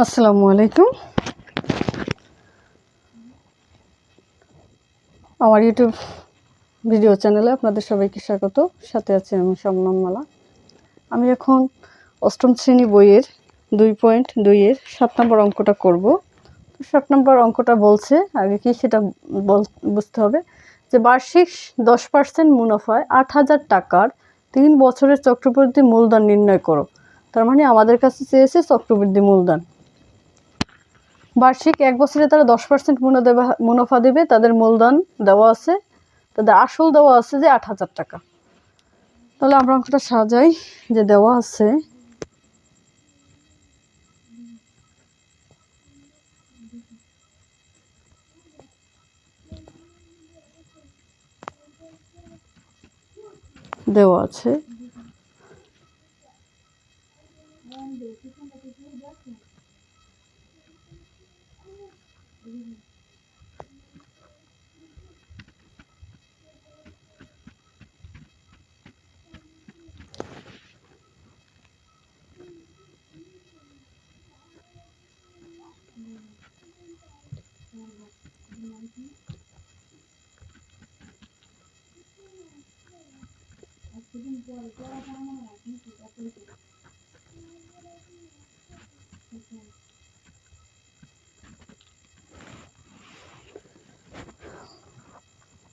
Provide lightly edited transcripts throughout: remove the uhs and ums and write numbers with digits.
আসসালামু আলাইকুম। আমার ইউটিউব ভিডিও চ্যানেলে আপনাদের সবাইকে স্বাগত। সাথে আছে আমি শবনম মালা। আমি এখন অষ্টম শ্রেণী বইয়ের 2.2 এর 7 নম্বর অঙ্কটা করব। 7 নম্বর অঙ্কটা বলছে, আগে কি সেটা বুঝতে হবে, যে বার্ষিক 10% মুনাফায় 8,000 টাকার 3 বছরের চক্রবৃদ্ধি মূলধন নির্ণয় করো। তার মানে আমাদের কাছে চেয়েছে চক্রবৃদ্ধি মূলধন। বার্ষিক 1 বছরে তারা 10% মুনাফা দেবে, তাদের মূলধন দেওয়া আছে, তাদের আসল দেওয়া আছে যে 8,000 টাকা। তাহলে আমরা অঙ্কটা সাজাই, যে দেওয়া আছে দেওয়া আছে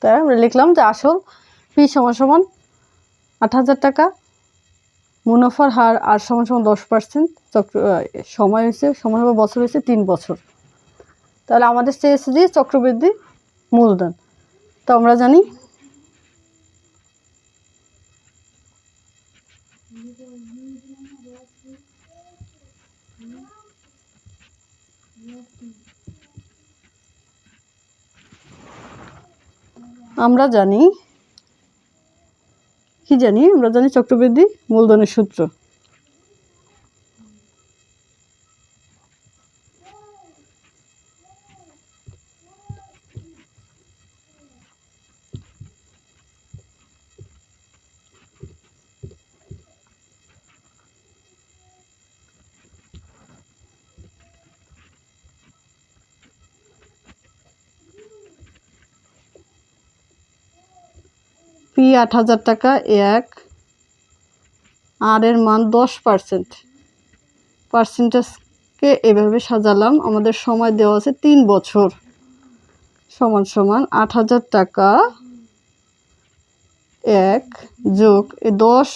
তাই আমরা লিখলাম যে আসল পি সমান 8,000 টাকা, মুনাফার হার আর সমান 10%, সময় হয়েছে, সময় হবে বছর হয়েছে 3 বছর। তাহলে আমাদের চেয়েছে যে চক্রবৃদ্ধি মূলধন। তো আমরা জানি আমরা জানি চক্রবৃদ্ধি মূলধনের সূত্র। পি 8,000 টাকা, এক আর এর মান 10%, পার্সেন্টেজকে এভাবে সাজালাম। আমাদের সময় দেওয়া আছে 3 বছর, সমান 8,000 টাকা এক যোগ 10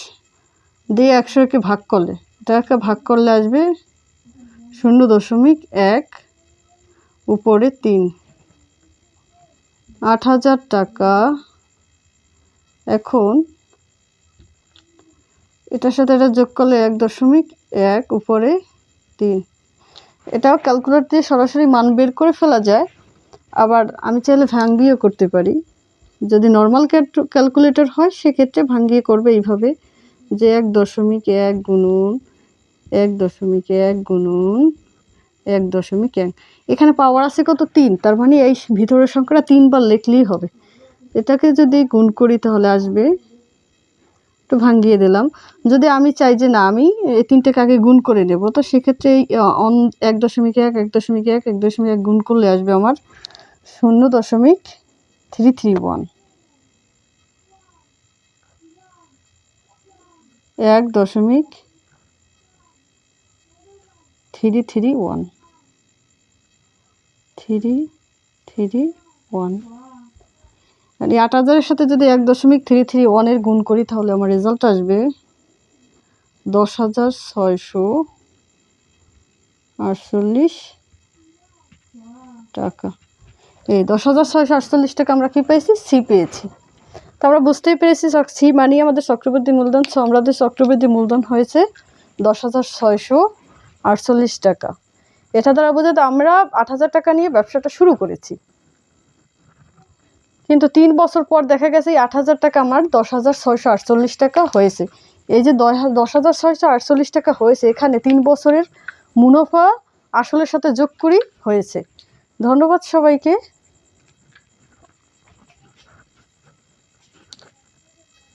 দিয়ে 100কে ভাগ করলে, এটাকে ভাগ করলে আসবে 0.1 উপরে 3। 8,000 টাকা এখন এটার সাথে এটা যোগ করলে 1.1 উপরে 3। এটাও ক্যালকুলেটর দিয়ে সরাসরি মান বের করে ফেলা যায়, আবার আমি চাইলে ভাঙিয়েও করতে পারি। যদি নর্মাল ক্যালকুলেটর হয় সেক্ষেত্রে ভাঙিয়ে করবে এইভাবে, যে 1.1 গুণন 1.1 গুণন 1.1। এখানে পাওয়ার আছে কত? 3। তার মানে এই ভিতরের সংখ্যাটা 3 বার লিখলেই হবে। এটাকে যদি গুণ করি তাহলে আসবে, একটু ভাঙিয়ে দিলাম। যদি আমি চাই যে না, আমি এই 3টাকে আগে গুণ করে নেব, তো সেক্ষেত্রে 1.1 1.1 1.1 গুণ করলে আসবে আমার 0.331। 1.331 আর 8,000-এর সাথে যদি 1.331 গুণ করি তাহলে আমার রেজাল্ট আসবে 10,648 টাকা। এই 10,648 টাকা আমরা কি পেয়েছি? সি পেয়েছি। তো আমরা বুঝতেই পেরেছি সি মানে আমাদের চক্রবৃদ্ধি মূলধন। আমাদের চক্রবৃদ্ধি মূলধন হয়েছে 10,648 টাকা। এটা দ্বারা বোঝায় আমরা 8,000 টাকা নিয়ে ব্যবসাটা শুরু করেছি, কিন্তু 3 বছর পর দেখা গেছে এই 8,000 টাকা আমার 10,648 টাকা হয়েছে। এই যে 10,648 টাকা হয়েছে, এখানে 3 বছরের মুনাফা আসলের সাথে যোগ করি হয়েছে। ধন্যবাদ সবাইকে।